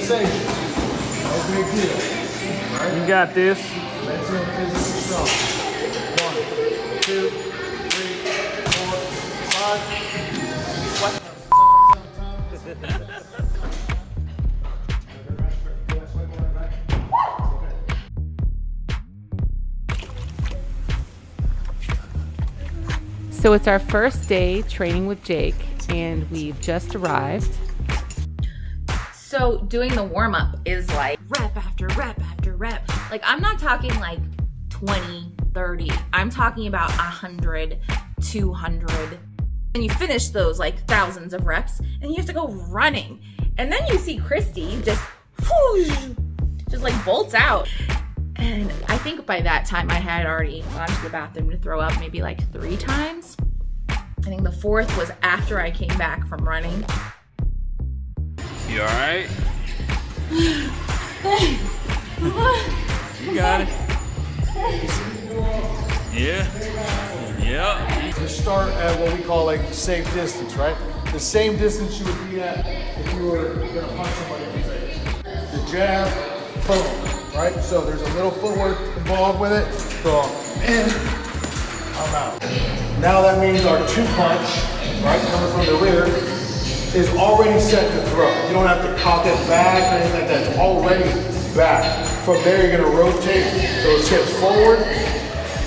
sensation. No big deal. Right? You got this. Mentally and physically strong. 1, 2, 3, 4, 5. What? So it's our first day training with Jake, and we've just arrived. So doing the warm-up is like rep after rep after rep. Like I'm not talking like 20, 30. I'm talking about 100, 200. And you finish those like thousands of reps and you have to go running. And then you see Christie just like bolts out. And I think by that time I had already gone to the bathroom to throw up maybe like 3 times. I think the 4th was after I came back from running. You all right? You got it. Yeah. Yeah. Just start at what we call like safe distance, right? The same distance you would be at if you were gonna punch somebody in the face. The jab, boom, right? So there's a little footwork involved with it. So I'm in, I'm out. Now that means our 2-punch, right, coming from the rear, is already set to throw. You don't have to cock it back or anything like that. It's already back. From there, you're gonna rotate those hips forward,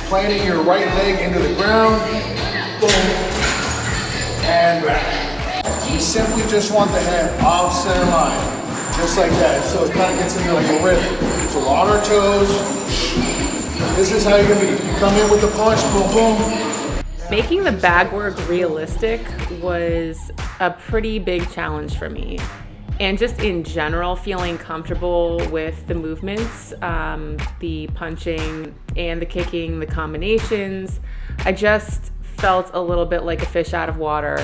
planting your right leg into the ground, boom, and back. You simply just want the head off center line, just like that. So it kind of gets into like a rhythm. So on our toes, this is how you're gonna be. You come in with the punch, boom, boom. Making the bag work realistic was a pretty big challenge for me. And just in general, feeling comfortable with the movements, the punching and the kicking, the combinations. I just felt a little bit like a fish out of water.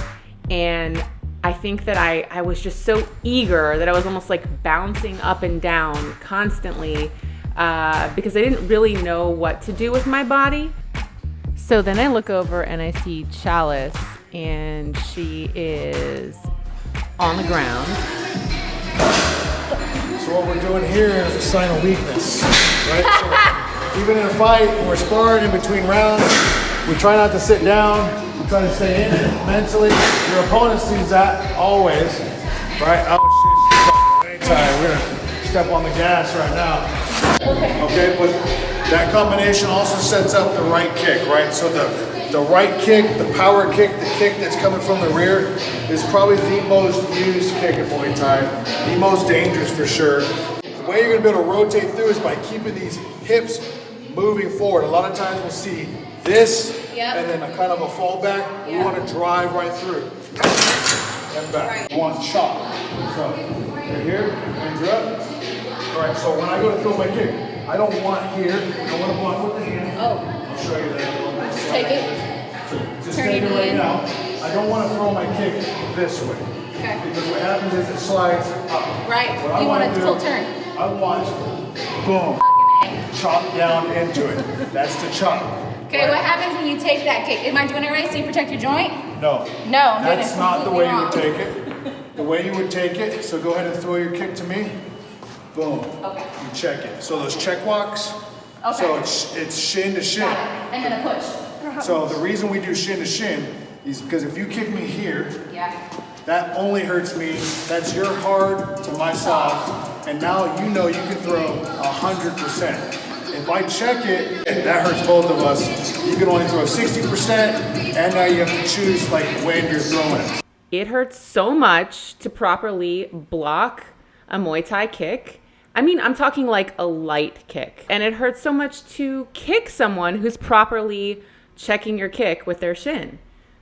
And I think that I was just so eager that I was almost like bouncing up and down constantly because I didn't really know what to do with my body. So then I look over and I see Chalice, and she is on the ground. So what we're doing here is a sign of weakness, right? So even in a fight, when we're sparring in between rounds, we try not to sit down. We try to stay in it mentally. Your opponent sees that always, right? Oh shit, she's tired. We're gonna step on the gas right now. Okay, but that combination also sets up the right kick, right? So the right kick, the power kick, the kick that's coming from the rear is probably the most used kick in Muay Thai, the most dangerous for sure. The way you're gonna be able to rotate through is by keeping these hips moving forward. A lot of times we'll see this and then a kind of a fallback. We wanna drive right through and back. One chop. So you're here, hands are up. All right, so when I go to throw my kick, I don't want here, I want to block with the hand. Oh. I'll show you that. Just take it. So just Turn take it it right in. now. I don't want to throw my kick this way. Okay. Because what happens is it slides up. Right. What I You want wanna a do, full turn. I want, boom, chop down into it. That's the chop. Okay, what happens when you take that kick? Am I doing it right so you protect your joint? No. No, I'm doing That's it not the way you would completely take it. The way you would take it, so go ahead and throw your kick to me. Boom. Okay. You check it. So those check walks. Okay. So it's shin to shin. Got it. And then a push. So the reason we do shin to shin is because if you kick me here, that only hurts me. That's your hard to my soft. And now you know you can throw 100%. If I check it, that hurts both of us. You can only throw 60%, and now you have to choose like when you're throwing it. It hurts so much to properly block a Muay Thai kick. I mean, I'm talking like a light kick. And it hurts so much to kick someone who's properly checking your kick with their shin.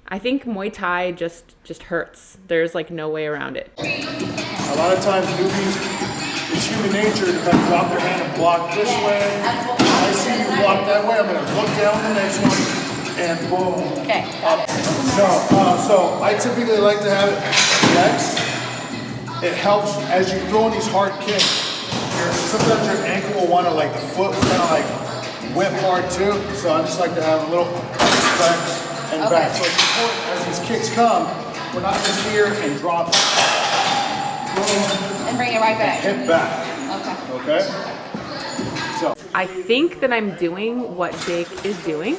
I think Muay Thai just hurts. There's like no way around it. A lot of times newbies, it's human nature to kind of drop their hand and block this way. I see you block that way, I'm gonna look down the next one and boom. Okay, got it. So I typically like to have it next. It helps as you throw in these hard kicks. Sometimes your ankle will want to like the foot kind of like whip hard too. So I just like to have a little flex and back. So it's important as these kicks come, we're not just here and drop. Boom. And bring it right back. Hip back. Okay. Okay? So, I think that I'm doing what Jake is doing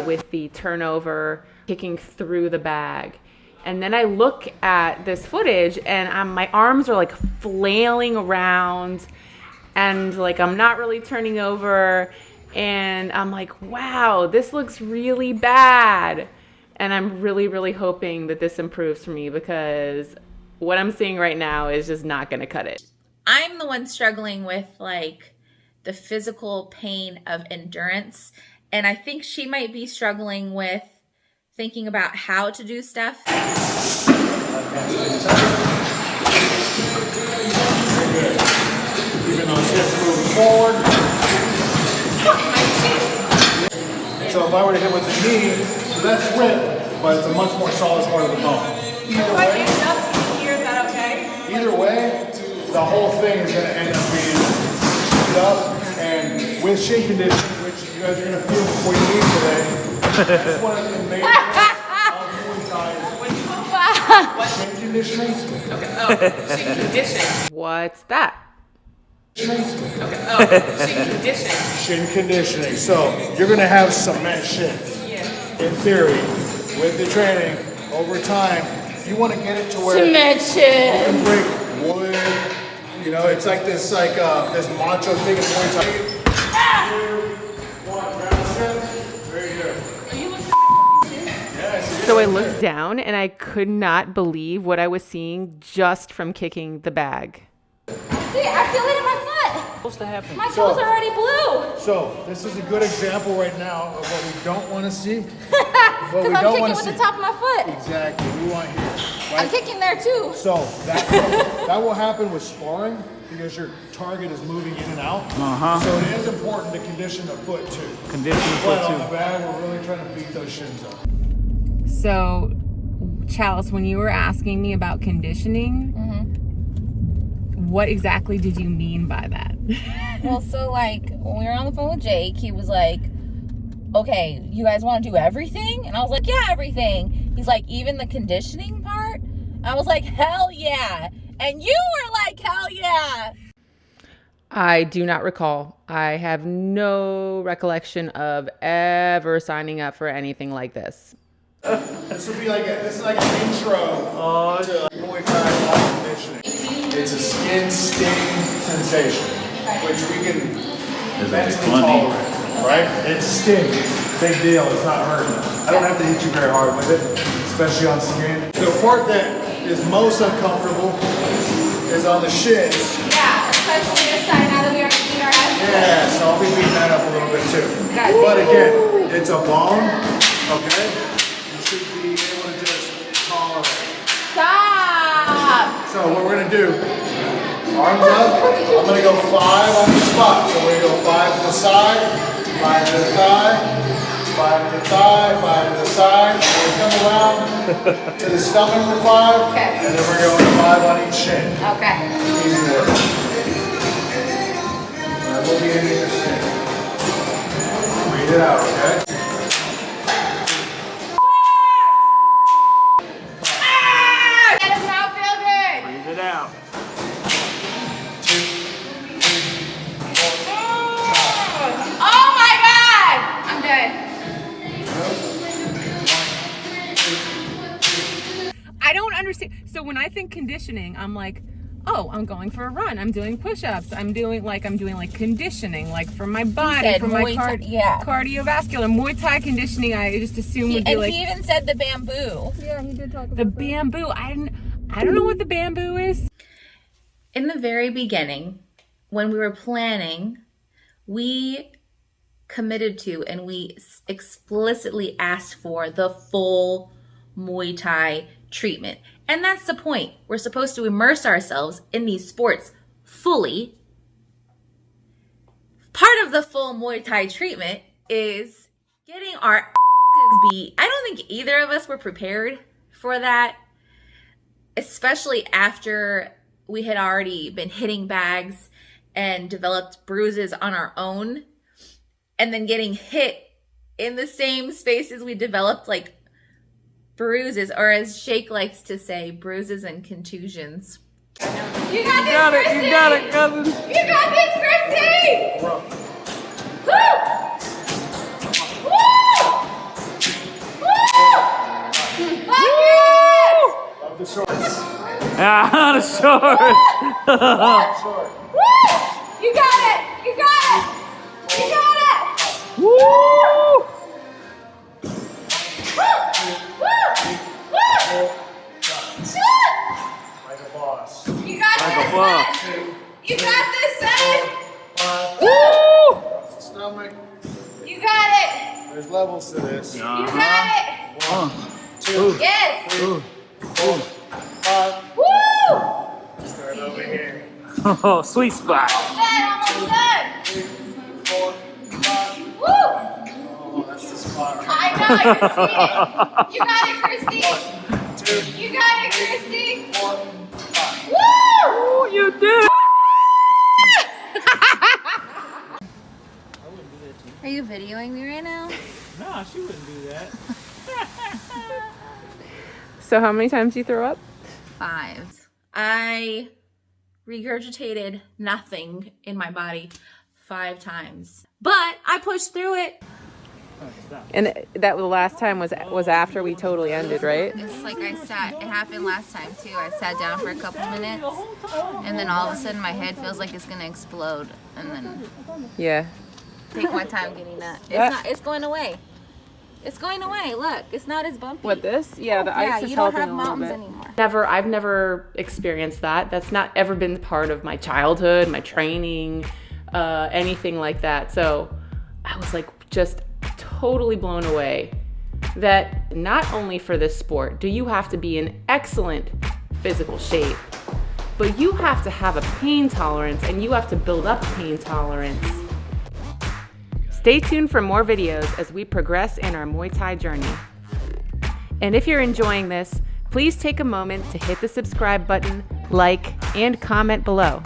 with the turnover, kicking through the bag. And then I look at this footage and my arms are like flailing around and like I'm not really turning over. And I'm like, wow, this looks really bad. And I'm really, really hoping that this improves for me because what I'm seeing right now is just not going to cut it. I'm the one struggling with like the physical pain of endurance. And I think she might be struggling with thinking about how to do stuff. keeping those hips moving forward. So if I were to hit with the knee, less rip, but it's a much more solid part of the bone. Either way, the whole thing is going to end up being screwed up. And with shin conditioning, which you guys are going to feel before you leave today, that's one of the main things of Muay Thai. Shin conditioning. Okay. Oh, shin conditioning. What's that? Okay. Oh, shin conditioning. Shin conditioning. So you're going to have cement shins. Yeah. In theory, with the training, over time, you want to get it to where Cement you can break wood. You know, it's like this this macho thing in Muay Thai. Very good. So I looked down and I could not believe what I was seeing just from kicking the bag. See, I feel it in my foot. What's to happen? My toes are already blue. So this is a good example right now of what we don't want to see. Because I'm kicking with the top of my foot. Exactly. We want here. Right? I'm kicking there too. So that will happen with sparring because your target is moving in and out. So it is important to condition the foot too. Condition the But foot on the too. bag, we're really trying to beat those shins up. So, Chalice, when you were asking me about conditioning, what exactly did you mean by that? Well, so like when we were on the phone with Jake, he was like, okay, you guys want to do everything? And I was like, yeah, everything. He's like, even the conditioning part? I was like, hell yeah. And you were like, hell yeah. I do not recall. I have no recollection of ever signing up for anything like this. This would be like an intro to Muay Thai conditioning. It's a skin sting sensation, which we can mentally tolerate, right? It stings. Big deal. It's not hurting. I don't have to hit you very hard with it, especially on skin. The part that is most uncomfortable is on the shins. Yeah, especially this side now that we are beating our heads. Yeah, so I'll be beating that up a little bit too. But again, it's a bone, okay? You should be able to just tolerate. Stop. So what we're gonna do, arms up, I'm gonna go 5 on the spot. So we're gonna go 5 to the side, 5 to the thigh, 5 to the thigh, 5 to the side. We're gonna come around to the stomach for 5, Okay. and then we're going 5 on each shin. Okay. Easy work. That will be in your shin. Breathe it out, okay? That does not feel good. Breathe it out. 2, 3, 4, 5. Oh my God. I'm done. I don't understand. So when I think conditioning, I'm like, oh, I'm going for a run. I'm doing push-ups. I'm doing like conditioning, like for my body, said for my Muay Thai- yeah. cardiovascular. Muay Thai conditioning, I just assume would be And like he even said the bamboo. the bamboo. I don't know what the bamboo is. In the very beginning, when we were planning, we committed to and we explicitly asked for the full Muay Thai treatment. And that's the point. We're supposed to immerse ourselves in these sports fully. Part of the full Muay Thai treatment is getting our asses beat. I don't think either of us were prepared for that, especially after we had already been hitting bags and developed bruises on our own, and then getting hit in the same spaces we developed like bruises, or as Jake likes to say, bruises and contusions. You got this, got it. Christie. You got it, cousin. You got this, Christie. Bro. Woo! Woo! Fuck yes! Love the shorts. Ah, the shorts. Short. Woo! You got it! You got it! You got it! Woo! Woo! Woo! Woo! Shit! Like a boss. You got Like a this, boss. son! You got this, son! Woo! Across the stomach. You got it! There's levels to this. You got it! 2, Yes! 4, 5. Woo! Start over here. Oh, sweet spot. Almost done! 3, 4, 5. Woo! Oh, that's the spot. I know, I can see it! You got it, Christie! 2, You got it, Christie! 4, 5. Woo! Oh, you did. Are you videoing me right now? No, she wouldn't do that. So how many times do you throw up? 5. I regurgitated nothing in my body 5 times. But I pushed through it. And that the last time was after we totally ended, right? It's like it happened last time too. I sat down for a couple minutes and then all of a sudden my head feels like it's gonna explode and then Yeah. take my time getting that. It's going away. It's going away. Look, it's not as bumpy. What, this? Yeah, the Yeah, ice is you don't helping have a little mountains bit. anymore. I've never experienced that. That's not ever been part of my childhood, my training, anything like that. So I was like just totally blown away that not only for this sport do you have to be in excellent physical shape, but you have to have a pain tolerance and you have to build up pain tolerance. Stay tuned for more videos as we progress in our Muay Thai journey. And if you're enjoying this, please take a moment to hit the subscribe button, like, and comment below.